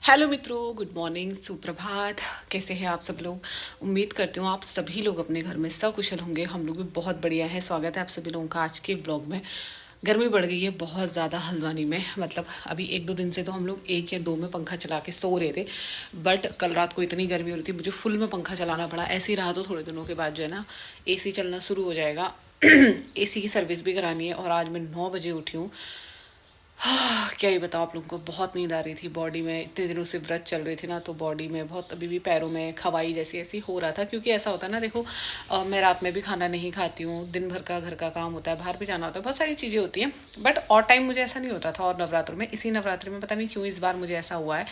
Hello मित्रों, good morning, सुप्रभात। कैसे हैं आप सब लोग? उम्मीद करती हूँ आप सभी लोग अपने घर में सकुशल होंगे। हम लोग भी बहुत बढ़िया है। स्वागत है आप सभी लोगों का आज के ब्लॉग में। गर्मी बढ़ गई है बहुत ज़्यादा हल्द्वानी में। मतलब अभी एक दो दिन से तो हम लोग एक या दो में पंखा चला के सो रहे थे, बट कल रात को इतनी गर्मी हो रही थी मुझे फुल में पंखा चलाना पड़ा। ऐसे ही रहा तो थोड़े दिनों के बाद जो है ना एसी चलना शुरू हो जाएगा। एसी की सर्विस भी करानी है और आज मैं 9 बजे उठी हूँ। क्या ही बताऊँ आप लोगों को, बहुत नींद आ रही थी बॉडी में। इतने दिनों से व्रत चल रहे थे ना, तो बॉडी में बहुत, अभी भी पैरों में खवाई जैसी ऐसी हो रहा था। क्योंकि ऐसा होता है ना, देखो मैं रात में भी खाना नहीं खाती हूँ, दिन भर का घर का काम होता है, बाहर भी जाना होता है, बहुत सारी चीज़ें होती हैं। बट और टाइम मुझे ऐसा नहीं होता था। और नवरात्र में, इसी नवरात्र में पता नहीं क्यों इस बार मुझे ऐसा हुआ है,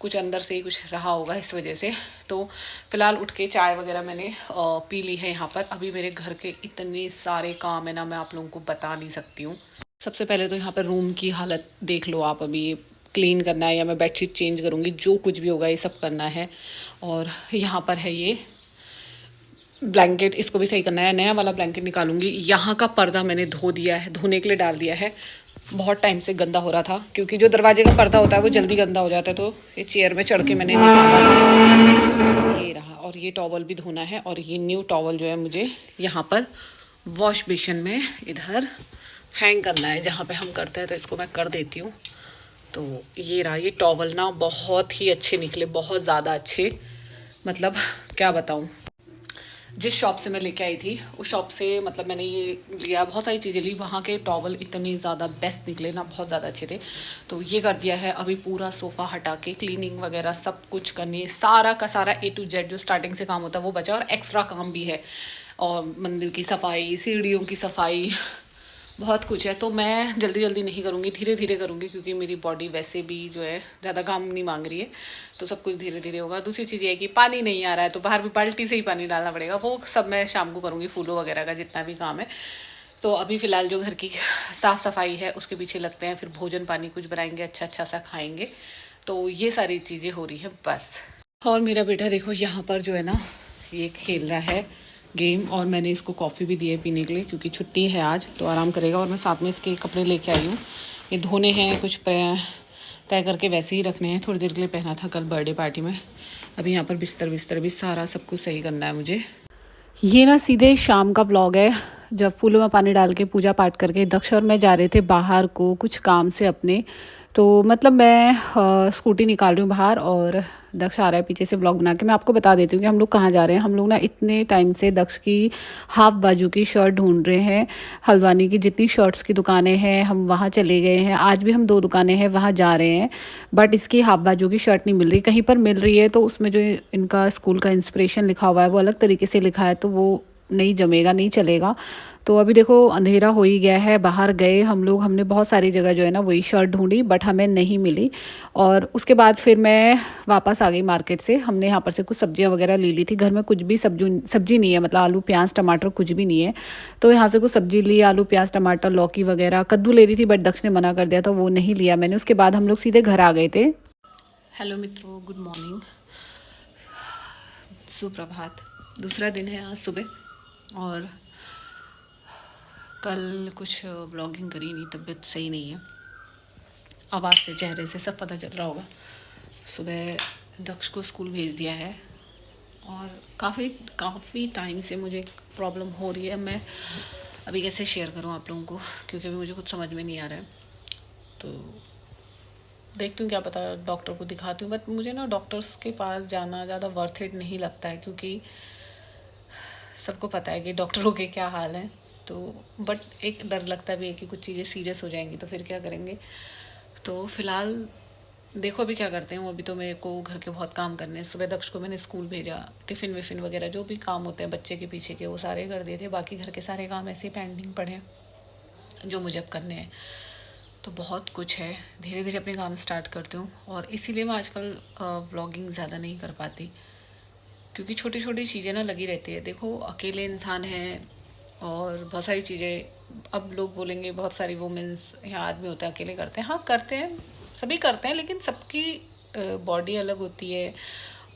कुछ अंदर से ही कुछ रहा होगा इस वजह से। तो फिलहाल उठ के चाय वगैरह मैंने पी ली है। यहाँ पर अभी मेरे घर के इतने सारे काम है ना, मैं आप लोगों को बता नहीं सकती हूँ। सबसे पहले तो यहाँ पर रूम की हालत देख लो आप। अभी क्लीन करना है या मैं बेडशीट चेंज करूँगी, जो कुछ भी होगा ये सब करना है। और यहाँ पर है ये ब्लैंकेट, इसको भी सही करना है। नया वाला ब्लैंकेट निकालूंगी। यहाँ का पर्दा मैंने धो दिया है, धोने के लिए डाल दिया है। बहुत टाइम से गंदा हो रहा था, क्योंकि जो दरवाजे का पर्दा होता है वो जल्दी गंदा हो जाता है। तो ये चेयर में चढ़ के मैंने निकाला। ये रहा। और ये टॉवल भी धोना है, और ये न्यू टॉवल जो है मुझे यहाँ पर वॉश बेसिन में इधर हैंग करना है, जहाँ पे हम करते हैं। तो इसको मैं कर देती हूँ। तो ये रहा। ये टॉवल ना बहुत ही अच्छे निकले, बहुत ज़्यादा अच्छे। मतलब क्या बताऊँ, जिस शॉप से मैं लेके आई थी उस शॉप से, मतलब मैंने ये लिया, बहुत सारी चीज़ें ली, वहाँ के टॉवल इतने ज़्यादा बेस्ट निकले ना, बहुत ज़्यादा अच्छे थे। तो ये कर दिया है। अभी पूरा सोफ़ा हटा के क्लीनिंग वगैरह सब कुछ करनी है, सारा का सारा A to Z जो स्टार्टिंग से काम होता है वो बचा, और एक्स्ट्रा काम भी है। और मंदिर की सफाई, सीढ़ियों की सफाई, बहुत कुछ है। तो मैं जल्दी जल्दी नहीं करूँगी, धीरे धीरे करूँगी, क्योंकि मेरी बॉडी वैसे भी जो है ज़्यादा काम नहीं मांग रही है। तो सब कुछ धीरे धीरे होगा। दूसरी चीज़ ये है कि पानी नहीं आ रहा है, तो बाहर भी बाल्टी से ही पानी डालना पड़ेगा। वो सब मैं शाम को करूँगी, फूलों वगैरह का जितना भी काम है। तो अभी फ़िलहाल जो घर की साफ़ सफाई है उसके पीछे लगते हैं, फिर भोजन पानी कुछ बनाएंगे, अच्छा अच्छा सा खाएंगे। तो ये सारी चीज़ें हो रही है बस। और मेरा बेटा देखो यहाँ पर जो है ना, ये खेल रहा है गेम। और मैंने इसको कॉफ़ी भी दी है पीने के लिए, क्योंकि छुट्टी है आज तो आराम करेगा। और मैं साथ में इसके कपड़े लेके आई हूँ। ये धोने हैं, कुछ तय करके वैसे ही रखने हैं। थोड़ी देर के लिए पहना था कल बर्थडे पार्टी में। अभी यहाँ पर बिस्तर बिस्तर भी सारा सब कुछ सही करना है मुझे। ये ना सीधे शाम का व्लॉग है, जब फूलों में पानी डाल के पूजा पाठ करके दक्ष और मैं जा रहे थे बाहर को कुछ काम से अपने। तो मतलब मैं स्कूटी निकाल रही हूँ बाहर, और दक्ष आ रहा है पीछे से। व्लॉग बना के मैं आपको बता देती हूँ कि हम लोग कहाँ जा रहे हैं। हम लोग ना इतने टाइम से दक्ष की हाफ बाजू की शर्ट ढूंढ रहे हैं। हल्द्वानी की जितनी शर्ट्स की दुकानें हैं हम वहाँ चले गए हैं। आज भी हम 2 दुकानें हैं वहाँ जा रहे हैं, बट इसकी हाफ बाजू की शर्ट नहीं मिल रही। कहीं पर मिल रही है तो उसमें जो इनका स्कूल का इंस्पिरेशन लिखा हुआ है वो अलग तरीके से लिखा है, तो वो नहीं जमेगा, नहीं चलेगा। तो अभी देखो अंधेरा हो ही गया है। बाहर गए हम लोग, हमने बहुत सारी जगह जो है ना वही शर्ट ढूंढी, बट हमें नहीं मिली। और उसके बाद फिर मैं वापस आ गई मार्केट से। हमने यहाँ पर से कुछ सब्जियाँ वगैरह ले ली थी। घर में कुछ भी सब्जी नहीं है, मतलब आलू प्याज टमाटर कुछ भी नहीं है। तो यहाँ से कुछ सब्जी ली, आलू प्याज टमाटर लौकी वगैरह। कद्दू ले रही थी बट दक्ष ने मना कर दिया, तो वो नहीं लिया मैंने। उसके बाद हम लोग सीधे घर आ गए थे। हेलो मित्रों, गुड मॉर्निंग, सुप्रभात। दूसरा दिन है आज सुबह। और कल कुछ व्लॉगिंग करी नहीं, तबीयत सही नहीं है। आवाज़ से, चेहरे से सब पता चल रहा होगा। सुबह दक्ष को स्कूल भेज दिया है, और काफ़ी टाइम से मुझे प्रॉब्लम हो रही है। मैं अभी कैसे शेयर करूं आप लोगों को, क्योंकि अभी मुझे कुछ समझ में नहीं आ रहा है। तो देखती हूँ, क्या पता डॉक्टर को दिखाती हूँ। बट मुझे ना डॉक्टर्स के पास जाना ज़्यादा वर्थ इट नहीं लगता है, क्योंकि सबको पता है कि डॉक्टरों के क्या हाल हैं। तो बट एक डर लगता भी है कि कुछ चीज़ें सीरियस हो जाएंगी तो फिर क्या करेंगे। तो फ़िलहाल देखो अभी क्या करते हैं। अभी तो मेरे को घर के बहुत काम करने हैं। सुबह दक्ष को मैंने स्कूल भेजा, टिफ़िन विफ़िन वगैरह जो भी काम होते हैं बच्चे के पीछे के वो सारे कर दिए थे। बाकी घर के सारे काम ऐसे ही पेंडिंग पड़े हैं जो मुझे अब करने हैं। तो बहुत कुछ है, धीरे धीरे अपने काम स्टार्ट करती हूँ। और इसीलिए मैं आजकल व्लॉगिंग ज़्यादा नहीं कर पाती, क्योंकि छोटी छोटी चीज़ें ना लगी रहती है। देखो अकेले इंसान हैं, और बहुत सारी चीज़ें, अब लोग बोलेंगे बहुत सारी वुमेंस या आदमी होते हैं अकेले करते हैं। हाँ करते हैं, सभी करते हैं, लेकिन सबकी बॉडी अलग होती है,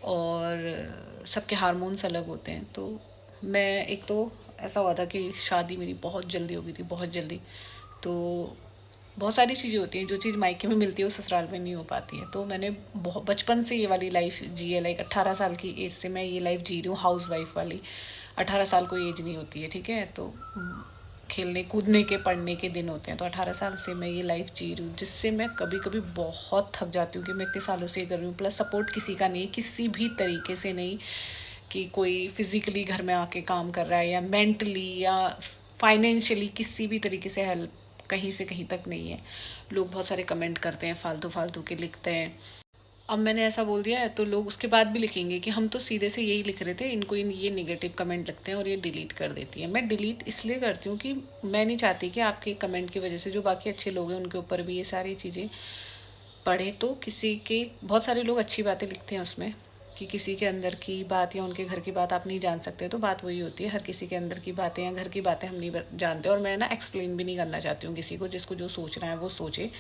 और सबके हार्मोन्स अलग होते हैं। तो मैं, एक तो ऐसा हुआ था कि शादी मेरी बहुत जल्दी हो गई थी, बहुत जल्दी। तो बहुत सारी चीज़ें होती हैं, जो चीज़ मायके में मिलती है वो ससुराल में नहीं हो पाती है। तो मैंने बहुत बचपन से ये वाली लाइफ जी है, लाइक 18 साल की एज से मैं ये लाइफ जी रही हूँ, हाउस वाइफ वाली। 18 साल कोई एज नहीं होती है, ठीक है। तो खेलने कूदने के पढ़ने के दिन होते हैं। तो 18 साल से मैं ये लाइफ जी रही हूँ, जिससे मैं कभी कभी बहुत थक जाती हूँ कि मैं इतने सालों से ये कर रही हूँ। प्लस सपोर्ट किसी का नहीं, किसी भी तरीके से नहीं, कि कोई फिज़िकली घर में आके काम कर रहा है या मेंटली या फाइनेंशियली किसी भी तरीके से हेल्प कहीं से कहीं तक नहीं है। लोग बहुत सारे कमेंट करते हैं, फालतू फालतू के लिखते हैं। अब मैंने ऐसा बोल दिया है तो लोग उसके बाद भी लिखेंगे कि हम तो सीधे से यही लिख रहे थे, इनको ये नेगेटिव कमेंट लगते हैं और ये डिलीट कर देती है। मैं डिलीट इसलिए करती हूँ कि मैं नहीं चाहती कि आपके कमेंट की वजह से जो बाकी अच्छे लोग हैं उनके ऊपर भी ये सारी चीज़ें पढ़े। तो किसी के बहुत सारे लोग अच्छी बातें लिखते हैं उसमें, कि किसी के अंदर की बात या उनके घर की बात आप नहीं जान सकते। तो बात वही होती है, हर किसी के अंदर की बातें या घर की बातें हम नहीं जानते। और मैं ना एक्सप्लेन भी नहीं करना चाहती हूँ किसी को, जिसको जो सोचना है वो सोचे।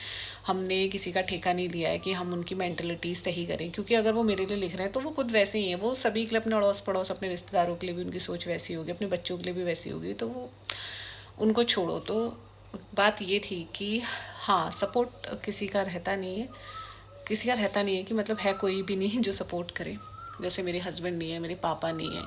हमने किसी का ठेका नहीं लिया है कि हम उनकी मेंटलिटी सही करें, क्योंकि अगर वो मेरे लिए लिख रहे हैं तो वो खुद वैसे ही हैं। वो सभी के लिए, अपने अड़ोस पड़ोस, अपने रिश्तेदारों के लिए भी उनकी सोच वैसी होगी, अपने बच्चों के लिए भी वैसी होगी। तो वो उनको छोड़ो। तो बात ये थी कि हाँ, सपोर्ट किसी का रहता नहीं है, किसी का रहता नहीं है कि मतलब है कोई भी नहीं जो सपोर्ट करे। जैसे मेरे हस्बैंड नहीं है, मेरे पापा नहीं है,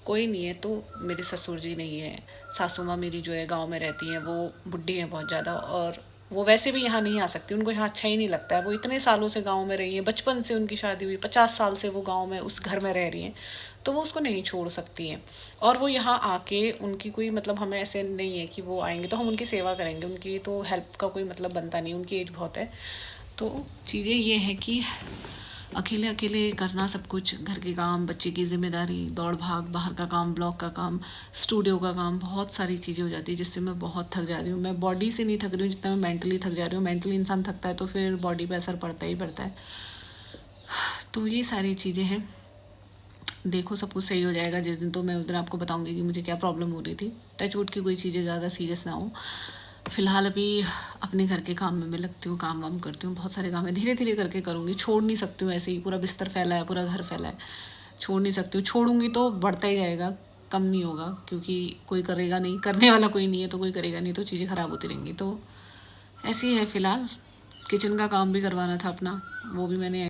कोई नहीं है। तो मेरे ससुर जी नहीं है, सासू माँ मेरी जो है गांव में रहती हैं, वो बुढ़ी हैं बहुत ज़्यादा, और वो वैसे भी यहाँ नहीं आ सकती, उनको यहाँ अच्छा ही नहीं लगता है। वो इतने सालों से गांव में रही हैं, बचपन से उनकी शादी हुई, 50 साल से वो गांव में उस घर में रह रही हैं। तो वो उसको नहीं छोड़ सकती हैं। और वो यहाँ आके उनकी कोई मतलब, हमें ऐसे नहीं है कि वो आएंगे तो हम उनकी सेवा करेंगे, उनकी तो हेल्प का कोई मतलब बनता नहीं, उनकी एज बहुत है। तो चीज़ें ये हैं कि अकेले अकेले करना सब कुछ, घर के काम, बच्चे की ज़िम्मेदारी, दौड़ भाग, बाहर का काम, ब्लॉग का काम, स्टूडियो का काम, बहुत सारी चीज़ें हो जाती है जिससे मैं बहुत थक जा रही हूँ। मैं बॉडी से नहीं थक रही हूँ जितना मैं मेंटली थक जा रही हूँ। मेंटली इंसान थकता है तो फिर बॉडी पे असर पड़ता ही पड़ता है। तो ये सारी चीज़ें हैं। देखो सब कुछ सही हो जाएगा जिस दिन, तो मैं उस दिन आपको बताऊंगी कि मुझे क्या प्रॉब्लम हो रही थी। टच वुड की कोई चीज़ें ज़्यादा सीरियस ना हो। फ़िलहाल अभी अपने घर के काम में मैं लगती हूँ, काम वाम करती हूँ, बहुत सारे काम है, धीरे धीरे करके करूँगी। छोड़ नहीं सकती हूँ ऐसे ही, पूरा बिस्तर फैला है, पूरा घर फैला है, छोड़ नहीं सकती हूँ। छोड़ूंगी तो बढ़ता ही जाएगा, कम नहीं होगा, क्योंकि कोई करेगा नहीं, करने वाला कोई नहीं है तो कोई करेगा नहीं, तो चीज़ें ख़राब होती रहेंगी। तो ऐसी है फ़िलहाल। किचन का काम भी करवाना था अपना, वो भी मैंने,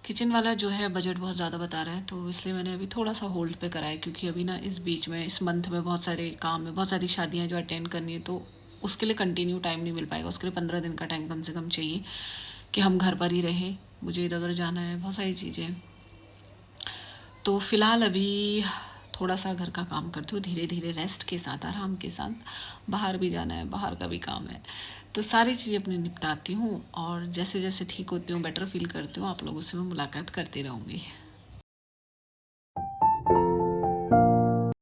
किचन वाला जो है बजट बहुत ज़्यादा बता रहा है, तो इसलिए मैंने अभी थोड़ा सा होल्ड पे करा है। क्योंकि अभी ना इस बीच में, इस मंथ में बहुत सारे काम है, बहुत सारी शादियाँ जो अटेंड करनी है, तो उसके लिए कंटिन्यू टाइम नहीं मिल पाएगा। उसके लिए 15 दिन का टाइम कम से कम चाहिए कि हम घर पर ही रहें। मुझे इधर उधर जाना है, बहुत सारी चीज़ें हैं। तो फ़िलहाल अभी थोड़ा सा घर का काम करती हूँ, धीरे धीरे, रेस्ट के साथ, आराम के साथ। बाहर भी जाना है, बाहर का भी काम है, तो सारी चीज़ें अपनी निपटाती हूँ। और जैसे जैसे ठीक होती हूँ, बेटर फील करती हूँ, आप लोगों से मैं मुलाकात करती रहूँगी।